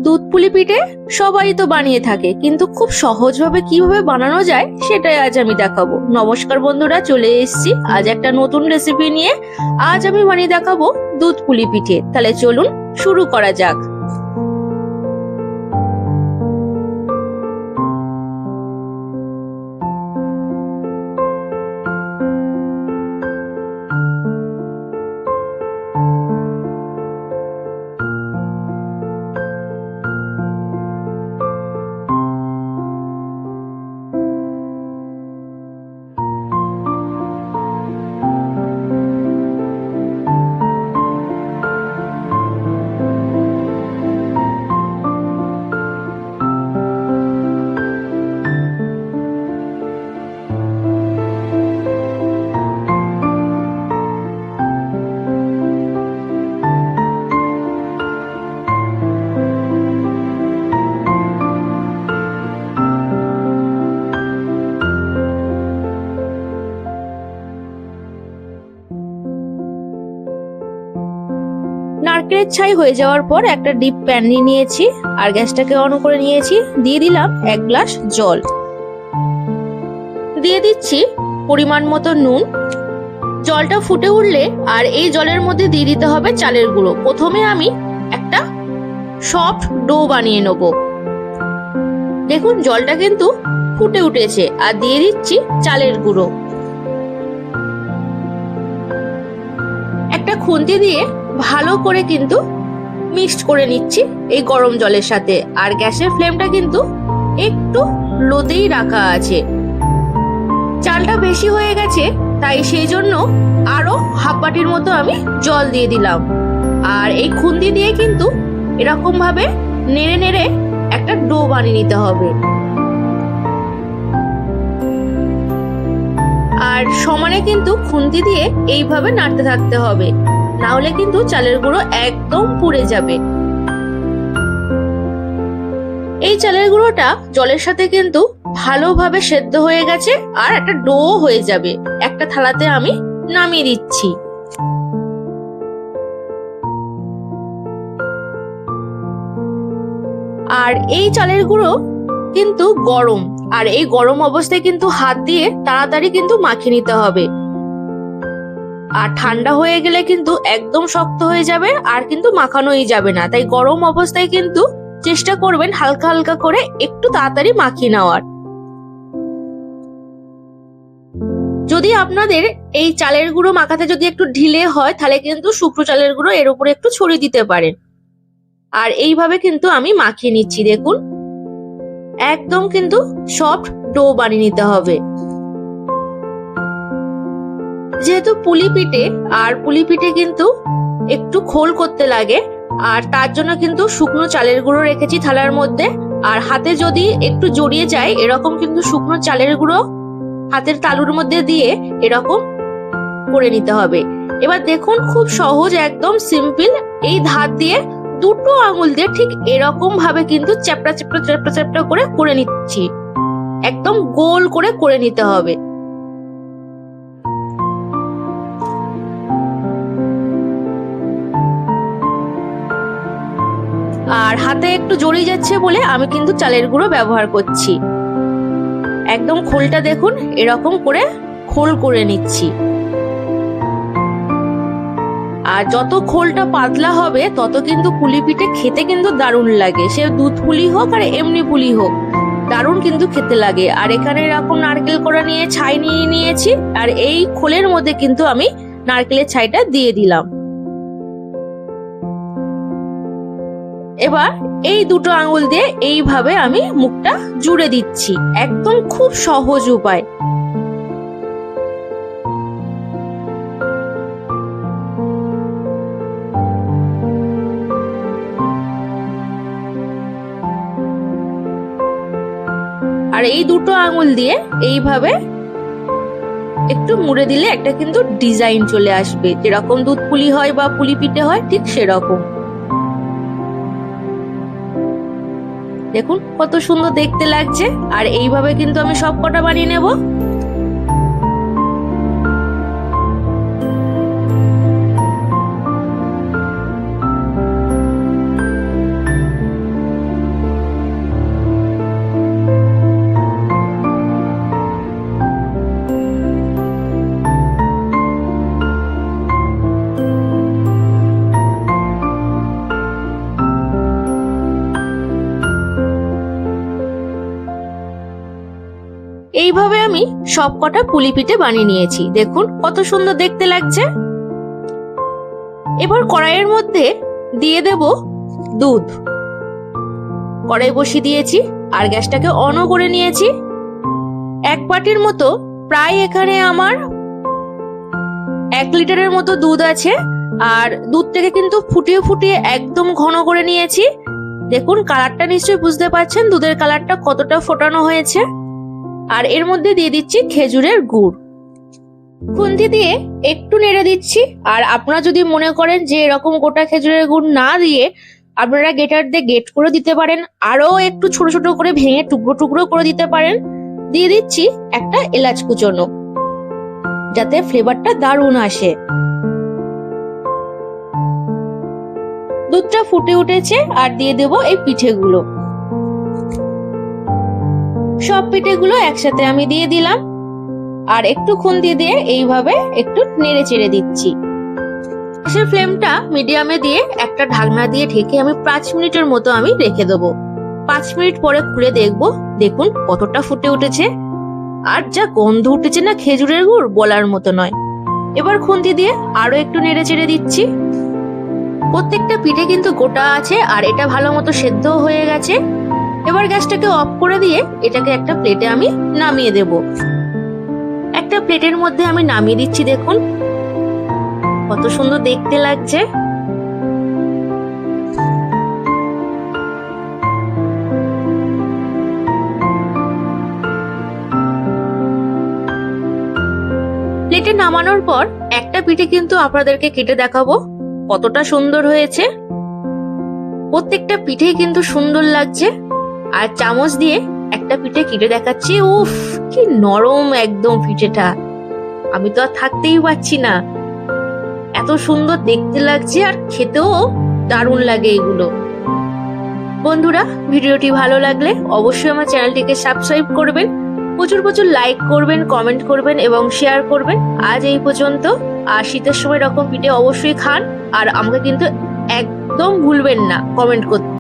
দুধ পুলি পিঠে সবাই তো বানিয়ে থাকে, কিন্তু খুব সহজভাবে কিভাবে বানানো যায় সেটাই আজ আমি দেখাবো। নমস্কার বন্ধুরা, চলে এসেছি আজ একটা নতুন রেসিপি নিয়ে। আজ আমি বানিয়ে দেখাবো দুধ পুলি পিঠে। তাহলে চলুন শুরু করা যাক। নারকেলের ছাই হয়ে যাওয়ার পর একটা ডিপ প্যান নিয়ে নিয়েছি আর গ্যাসটাকে অন করে নিয়েছি। দিয়ে দিলাম 1 গ্লাস জল, দিয়ে দিচ্ছি পরিমাণ মতো নুন। জলটা ফুটে উঠলে আর এই জলের মধ্যে দিয়ে দিতে হবে চালের গুঁড়ো। প্রথমে আমি একটা সফট ডো বানিয়ে নেব। দেখুন জলটা কিন্তু ফুটে উঠেছে আর দিয়ে দিচ্ছি চালের গুঁড়ো। একটা খুন্তি দিয়ে ভালো করে কিন্তু মিক্সড করে নিচ্ছি এই গরম জলের সাথে। আর গ্যাসের ফ্লেমটা কিন্তু একটু লোতেই রাখা আছে। চালটা বেশি হয়ে গেছে, তাই সেই জন্য আরো হাফ বাটির মতো আমি জল দিয়ে দিলাম। আর এই খুন্তি দিয়ে কিন্তু এরকম ভাবে নেড়ে নেড়ে একটা ডো বানিয়ে নিতে হবে। আর সমানে কিন্তু খুন্তি দিয়ে এইভাবে নাড়তে থাকতে হবে, না হলে কিন্তু চালের গুঁড়ো একদম পুড়ে যাবে। এই চালের গুঁড়োটা জলের সাথে কিন্তু ভালোভাবে সেদ্ধ হয়ে গেছে আর একটা ডো হয়ে যাবে। একটা থালাতে আমি নামিয়ে দিচ্ছি। আর এই চালের গুঁড়ো কিন্তু গরম, আর এই গরম অবস্থায় কিন্তু হাত দিয়ে তাড়াতাড়ি কিন্তু মাখিয়ে নিতে হবে। আর ঠান্ডা হয়ে গেলে কিন্তু একদম শক্ত হয়ে যাবে আর কিন্তু মাখানোই যাবে না। তাই গরম অবস্থায় কিন্তু চেষ্টা করবেন হালকা হালকা করে একটু তাড়াতাড়ি মাখিয়ে নেওয়ার। যদি আপনাদের এই চালের গুঁড়ো মাখাতে যদি একটু ঢিলে হয়, তাহলে কিন্তু শুকনো চালের গুঁড়ো এর উপরে একটু ছড়িয়ে দিতে পারেন। আর এইভাবে কিন্তু আমি মাখিয়ে নিচ্ছি। দেখুন একদম কিন্তু সফট ডো বানিয়ে নিতে হবে। যেহেতু পুলি পিঠে, আর পুলি পিঠে কিন্তু একটু খোল করতে লাগে, আর তার জন্য কিন্তু শুকনো চালের গুঁড়ো রেখেছি থালার মধ্যে। আর হাতে যদি একটু জড়িয়ে যায়, এরকম কিন্তু শুকনো চালের গুঁড়ো হাতের তালুর মধ্যে দিয়ে এরকম করে নিতে হবে। এবার দেখুন খুব সহজ, একদম সিম্পল। এই ধার দিয়ে দুটো আঙুল দিয়ে ঠিক এরকম ভাবে কিন্তু চ্যাপটা চ্যাপটা চ্যাপটা চ্যাপটা করে নিচ্ছি। একদম গোল করে নিতে হবে। আর হাতে একটু জড়িয়ে যাচ্ছে বলে আমি কিন্তু চালের গুঁড়ো ব্যবহার করছি। একদম খোলটা দেখুন এরকম করে খোল করে নিচ্ছি। আর যত খোলটা পাতলা হবে তত কিন্তু পুলি পিঠে খেতে কিন্তু দারুণ লাগে। সে দুধ পুলি হোক আর এমনি পুলি হোক, দারুণ কিন্তু খেতে লাগে। আর এখানে এরকম নারকেল কোড়া নিয়ে ছাই নিয়ে নিয়েছি, আর এই খোলের মধ্যে কিন্তু আমি নারকেলের ছাইটা দিয়ে দিলাম। এবার এই দুটো আঙুল দিয়ে এইভাবে আমি মুখটা জুড়ে দিচ্ছি। একদম খুব সহজ উপায়। আর এই দুটো আঙুল দিয়ে এইভাবে একটু মুড়ে দিলে একটা কিন্তু ডিজাইন চলে আসবে, যেরকম দুধ পুলি হয় বা পুলি পিঠে হয় ঠিক সেরকম। দেখুন কত সুন্দর দেখতে লাগছে। আর এইভাবে কিন্তু আমি সব কটা বানিয়ে নেব। এইভাবে আমি সব কটা পুলি পিঠে বানিয়ে নিয়েছি। দেখুন কত সুন্দর দেখতে লাগছে। এবার কড়াইয়ের মধ্যে দিয়ে দেব দুধ। কড়াই বসিয়ে দিয়েছি আর গ্যাসটাকে অনও করে নিয়েছি। 1 বাটির মতো, প্রায় এখানে আমার 1 লিটারের মতো দুধ আছে। আর দুধটাকে কিন্তু ফুটিয়ে ফুটিয়ে একদম ঘন করে নিয়েছি। দেখুন কালারটা নিশ্চয়ই বুঝতে পারছেন, দুধের কালারটা কতটা ফোটানো হয়েছে। আর এর মধ্যে দিয়ে দিচ্ছি খেজুরের গুড়। খুন্তি দিয়ে একটু নেড়ে দিচ্ছি। আর আপনারা যদি মনে করেন যে এরকম গোটা খেজুরের গুড় না দিয়ে আপনারা গ্রেটার দিয়ে গ্রেট করে দিতে পারেন, আরো একটু ছোট ছোট করে ভেঙে টুকরো টুকরো করে দিতে পারেন। দিয়ে দিচ্ছি একটা এলাচ কুচনো, যাতে ফ্লেভারটা দারুণ আসে। দুধটা ফুটে উঠেছে আর দিয়ে দেব এই পিঠেগুলো। সব পিঠেগুলো একসাথে আমি দিয়ে দিলাম আর একটু খুন্তি দিয়ে এইভাবে একটু নেড়ে চেড়ে দিচ্ছি। গ্যাসের ফ্লেমটা মিডিয়ামে দিয়ে একটা ঢাকনা দিয়ে ঢেকে আমি 5 মিনিটের মতো আমি রেখে দেবো। 5 মিনিট পরে খুলে দেখবো, দেখুন কতটা ফুটে উঠেছে। আর যা গন্ধ উঠেছে না খেজুরের গুড়, বলার মতো নয়। এবার খুন্তি দিয়ে আরো একটু নেড়ে চেড়ে দিচ্ছি। প্রত্যেকটা পিঠে কিন্তু গোটা আছে আর এটা ভালো মতো সেদ্ধ হয়ে গেছে। এবার গ্যাসটাকে অফ করে দিয়ে এটাকে একটা প্লেটে আমি নামিয়ে দেব। একটা প্লেটের মধ্যে আমি নামিয়ে দিচ্ছি। দেখুন কত সুন্দর দেখতে লাগছে। প্লেটে নামানোর পর একটা পিঠে কিন্তু আপনাদেরকে কেটে দেখাবো কতটা সুন্দর হয়েছে। প্রত্যেকটা পিঠেই কিন্তু সুন্দর লাগছে। আর চামচ দিয়ে একটা পিঠে কেটে দেখাচ্ছি। উফ, কি নরম একদম পিঠেটা, আমি তো আর থাকতেই পারছি না। এত সুন্দর দেখতে লাগছে আর খেতেও দারুণ লাগে এগুলো। বন্ধুরা, ভিডিওটি ভালো লাগলে অবশ্যই আমার চ্যানেলটিকে সাবস্ক্রাইব করবেন, প্রচুর প্রচুর লাইক করবেন, কমেন্ট করবেন এবং শেয়ার করবেন। আজ এই পর্যন্ত। আর শীতের সময় এরকম পিঠে অবশ্যই খান। আর আমাকে কিন্তু একদম ভুলবেন না কমেন্ট করতে।